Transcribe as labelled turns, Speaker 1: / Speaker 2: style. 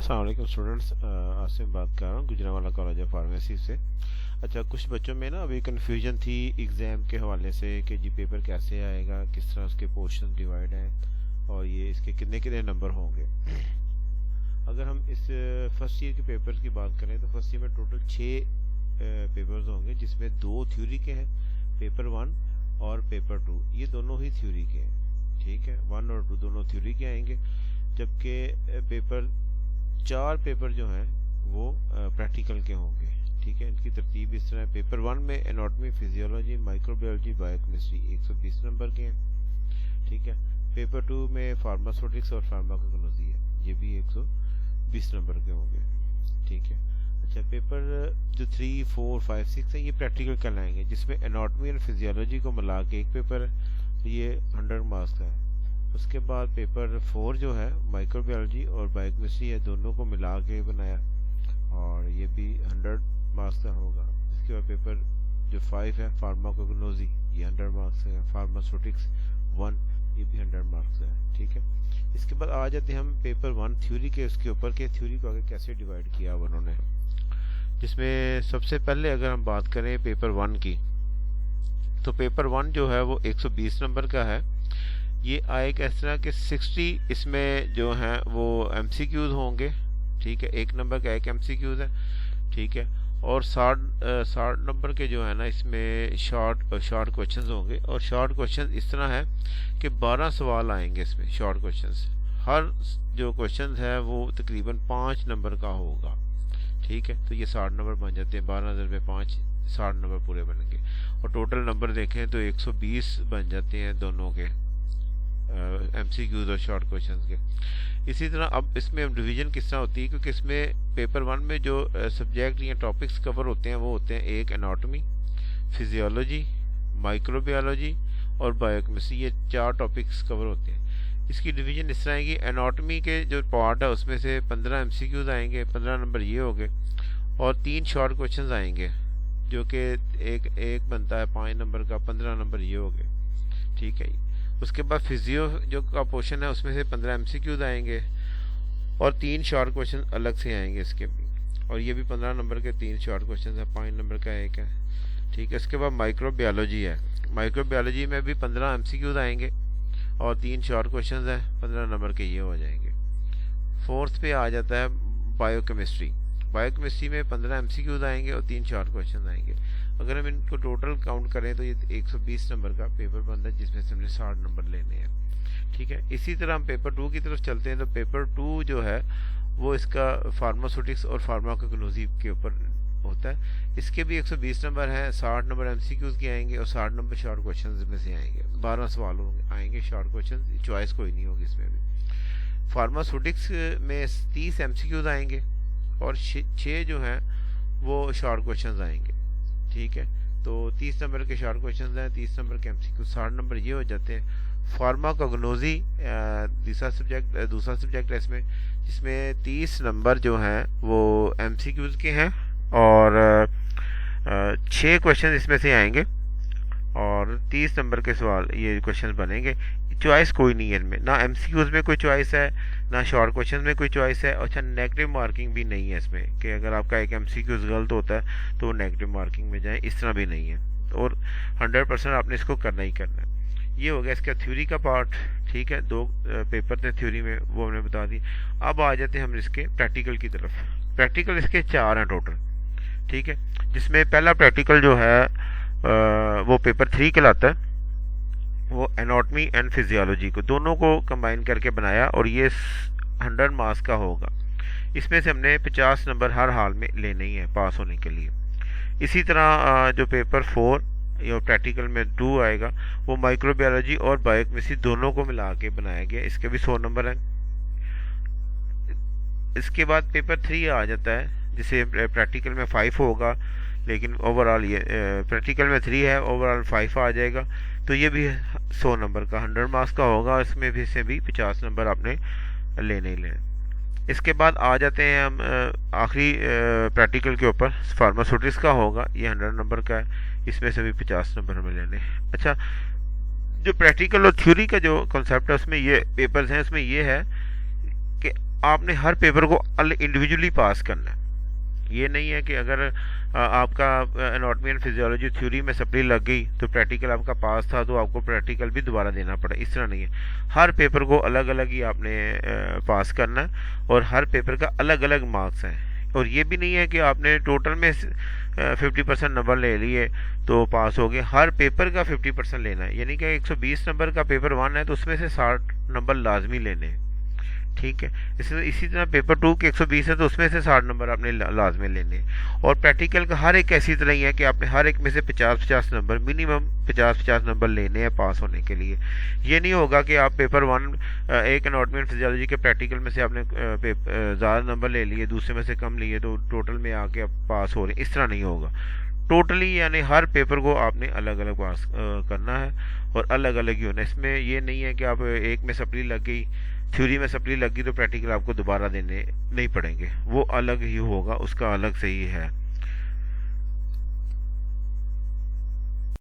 Speaker 1: अस्सलाम वालेकुम स्टूडेंट्स, आसिम बात कर रहा हूँ गुजरांवाला कॉलेज ऑफ फार्मेसी से। अच्छा, कुछ बच्चों में ना अभी कन्फ्यूजन थी एग्ज़ाम के हवाले से कि जी पेपर कैसे आएगा, किस तरह उसके पोर्शन डिवाइड हैं और ये इसके कितने कितने नंबर होंगे। अगर हम इस फर्स्ट ईयर के पेपर की बात करें तो फर्स्ट ईयर में टोटल 6 पेपर्स होंगे, जिसमें 2 थ्योरी के हैं, पेपर 1 और पेपर 2, ये दोनों ही थ्योरी के हैं। ठीक है, 1 और 2 दोनों थ्योरी के आएंगे, जबकि पेपर 4 पेपर जो हैं वो प्रैक्टिकल के होंगे। ठीक है, इनकी तरतीब इस तरह है। पेपर 1 में anatomy, physiology, microbiology, biochemistry 120 number के हैं। ठीक है, पेपर 2 में फार्मास्यूटिक्स और फार्माकोलॉजी है, ये भी 120 नंबर के होंगे। ठीक है, अच्छा, पेपर जो 3, 4, 5, 6 है ये प्रैक्टिकल कहलाएंगे, जिसमें एनाटॉमी और फिजियोलॉजी को मिला के एक पेपर है, तो ये 100 मार्क्स का है। उसके बाद पेपर 4 जो है माइक्रोबायोलॉजी और बायोकेमिस्ट्री है, दोनों को मिला के बनाया और ये भी 100 मार्क्स का होगा। इसके बाद पेपर जो 5 है फार्माकोलॉजी, ये 100 मार्क्स का है। फार्मास्यूटिक्स 1, ये भी 100 मार्क्स का है। ठीक है, इसके बाद आ जाते हैं हम पेपर 1 थ्योरी के, उसके ऊपर के थ्योरी को आगे कैसे डिवाइड किया उन्होंने, जिसमें सबसे पहले अगर हम बात करें पेपर 1 की, तो पेपर 1 जो है वो 120 नंबर का है। ये आएगा इस तरह के 60 इसमें जो हैं वो एमसीक्यूज होंगे। ठीक है, 1 नंबर का 1 एमसीक्यूज है। ठीक है, और 60 नंबर के जो है ना इसमें शॉर्ट क्वेश्चंस होंगे, और शॉर्ट क्वेश्चंस इस तरह है कि 12 सवाल आएंगे इसमें शॉर्ट क्वेश्चंस। हर जो क्वेश्चन है वो तकरीबन 5 नंबर का होगा। ठीक है, तो ये 60 नंबर बन जाते हैं, 12,500 60 नंबर पूरे बनेंगे, और टोटल नंबर देखें तो 120 बन जाते हैं दोनों के, एमसीक्यूज और शॉर्ट क्वेश्चंस के। इसी तरह अब इसमें अब डिवीजन किस तरह होती है, क्योंकि इसमें पेपर 1 में जो सब्जेक्ट या टॉपिक्स कवर होते हैं वो होते हैं, एक एनाटॉमी, फिजियोलॉजी, माइक्रोबायोलॉजी और बायोकेमिस्ट्री, ये 4 टॉपिक्स कवर होते हैं। इसकी डिवीजन इस तरह है कि एनाटॉमी के जो पार्ट है उसमें से 15 एमसीक्यूज आएंगे, 15 नंबर ये हो गए, और 3 शॉर्ट क्वेश्चंस आएंगे जो कि एक बनता है 5 नंबर का, 15 नंबर ये हो गए। ठीक है, उसके बाद फिजियो जो का पोर्शन है उसमें से 15 एमसीक्यूज आएंगे और 3 शॉर्ट क्वेश्चन अलग से आएंगे इसके भी, और ये भी 15 नंबर के 3 शॉर्ट क्वेश्चन है, 5 नंबर का एक है। ठीक है, इसके बाद माइक्रोबायोलॉजी है, माइक्रोबायोलॉजी में भी 15 एमसीक्यूज आएंगे और 3 शॉर्ट क्वेश्चन है, 15 नंबर के ये हो जाएंगे। 4th पे आ जाता है बायोकेमिस्ट्री, बायोकेमिस्ट्री में 15 एमसीक्यूज आएंगे और 3 शॉर्ट क्वेश्चन आएंगे। अगर हम इनको टोटल काउंट करें तो ये 120 नंबर का पेपर बनता है, जिसमें से हमने 60 नंबर लेने हैं। ठीक है, इसी तरह हम पेपर 2 की तरफ चलते हैं, तो पेपर 2 जो है वो इसका फार्मास्यूटिक्स और फार्माकोलॉजी के ऊपर होता है। इसके भी 120 नंबर हैं, 60 नंबर एमसीक्यूज के आएंगे और 60 नंबर शॉर्ट क्वेश्चन में से आएंगे, 12 सवाल आएंगे शॉर्ट क्वेश्चन, चॉइस कोई नहीं होगी इसमें भी। फार्मास्यूटिक्स में 30 एमसीक्यूज आएंगे और 6 जो हैं वो शॉर्ट क्वेश्चन आएंगे। ठीक है, तो 30 नंबर के शॉर्ट क्वेश्चन हैं, 30 नंबर के एमसीक्यू, 60 नंबर ये हो जाते हैं। फार्माकोलॉजी दूसरा सब्जेक्ट है इसमें, जिसमें 30 नंबर जो हैं वो एमसीक्यूज के हैं और 6 क्वेश्चन इसमें से आएंगे और 30 नंबर के सवाल ये क्वेश्चन बनेंगे। चॉइस कोई नहीं है इनमें, ना एमसीक्यूज में कोई चॉइस है ना शॉर्ट क्वेश्चन में कोई चॉइस है। अच्छा, नेगेटिव मार्किंग भी नहीं है इसमें कि अगर आपका एक एमसीक्यूज गलत होता है तो वो नेगेटिव मार्किंग में जाए, इस तरह भी नहीं है, और 100% आपने इसको करना ही करना है। ये हो गया इसका थ्योरी का पार्ट। ठीक है, 2 पेपर थे थ्योरी में, वो हमने बता दी। अब आ जाते हैं हम इसके प्रैक्टिकल की तरफ। प्रैक्टिकल इसके 4 हैं टोटल। ठीक है, जिसमें पहला प्रैक्टिकल जो है वो पेपर 3 कहलाता है, वो एनाटॉमी एंड फिजियोलॉजी को दोनों को कंबाइन करके बनाया और ये 100 मार्क्स का होगा। इसमें से हमने 50 नंबर हर हाल में लेने ही है पास होने के लिए। इसी तरह जो पेपर 4 या प्रैक्टिकल में 2 आएगा, वो माइक्रोबायोलॉजी और बायोकेमिस्ट्री दोनों को मिला के बनाया गया, इसके भी 100 नंबर हैं। इसके बाद पेपर 3 आ जाता है, जिसे प्रैक्टिकल में 5 होगा, लेकिन ओवरऑल ये प्रैक्टिकल में 3 है, ओवरऑल 5 आ जाएगा, तो ये भी 100 नंबर का 100 मार्क्स का होगा। इसमें भी से भी 50 नंबर आपने लेने ही लेने। इसके बाद आ जाते हैं हम आखिरी प्रैक्टिकल के ऊपर, फार्मास्यूटिक्स का होगा, ये 100 नंबर का है, इसमें से भी 50 नंबर हमें लेने। अच्छा, जो प्रैक्टिकल और थ्योरी का जो कॉन्सेप्ट है उसमें ये पेपर्स हैं, उसमें ये है कि आपने हर पेपर को इंडिविजुअली पास करना है। ये नहीं है कि अगर आपका एनाटॉमी एंड फिजियोलॉजी थ्योरी में सप्ली लग गई तो प्रैक्टिकल आपका पास था तो आपको प्रैक्टिकल भी दोबारा देना पड़ा, इस तरह नहीं है। हर पेपर को अलग अलग ही आपने पास करना है और हर पेपर का अलग अलग मार्क्स हैं। और ये भी नहीं है कि आपने टोटल में 50% नंबर ले लिए तो पास हो गए, हर पेपर का 50% लेना है। यानी कि 120 नंबर का पेपर 1 है तो उसमें से 60 नंबर लाजमी लेने हैं, ठीक है। इसी तरह पेपर 2 के 120 है तो उसमें से 60 नंबर आपने लाजमी लेने हैं। और प्रैक्टिकल का हर एक ऐसी तरह ही है कि आपने हर एक में से 50-50 नंबर, मिनिमम 50-50 नंबर लेने हैं पास होने के लिए। ये नहीं होगा कि आप पेपर 1 एक एनाटॉमी एंड फिजियोलॉजी के प्रैक्टिकल में से आपने ज़्यादा नंबर ले लिए, दूसरे में से कम लिए, तो टोटल में आके आप पास हो रहे हैं, इस तरह नहीं होगा। टोटली यानी हर पेपर को आपने अलग अलग पास करना है और अलग अलग ही होना है। इसमें ये नहीं है कि आप एक में सप्ली लग गई, थ्योरी में सप्ली लगी तो प्रैक्टिकल आपको दोबारा देने नहीं पड़ेंगे, वो अलग ही होगा, उसका अलग से ही है।